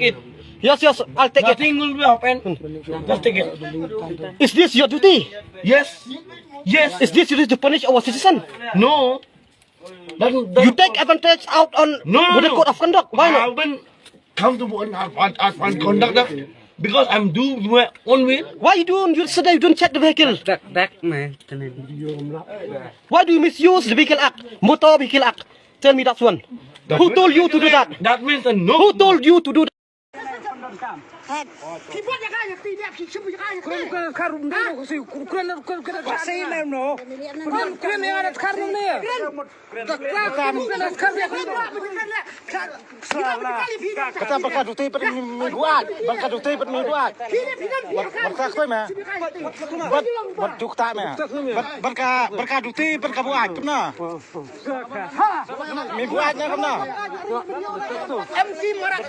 take it. Yes, I'll take it. Nothing will be happen. Just take it. Is this your duty? Yes. Yes. Is this your duty to punish our citizen? No. You take advantage out on with the code of conduct. Why not? I haven't come to as conductor because I'm doing my own way. Why you don't check the vehicle? Back man. Why do you misuse the vehicle act, motor vehicle act? Tell me that one. Who told you to do that? That means a no. Who told you to do that? Kata berkat duti permingguan, berkat duti permingguan. Berkat kau mah, berjuk tak mah, berkat duti berkat buat, kena. Mingguannya kena. MC marah.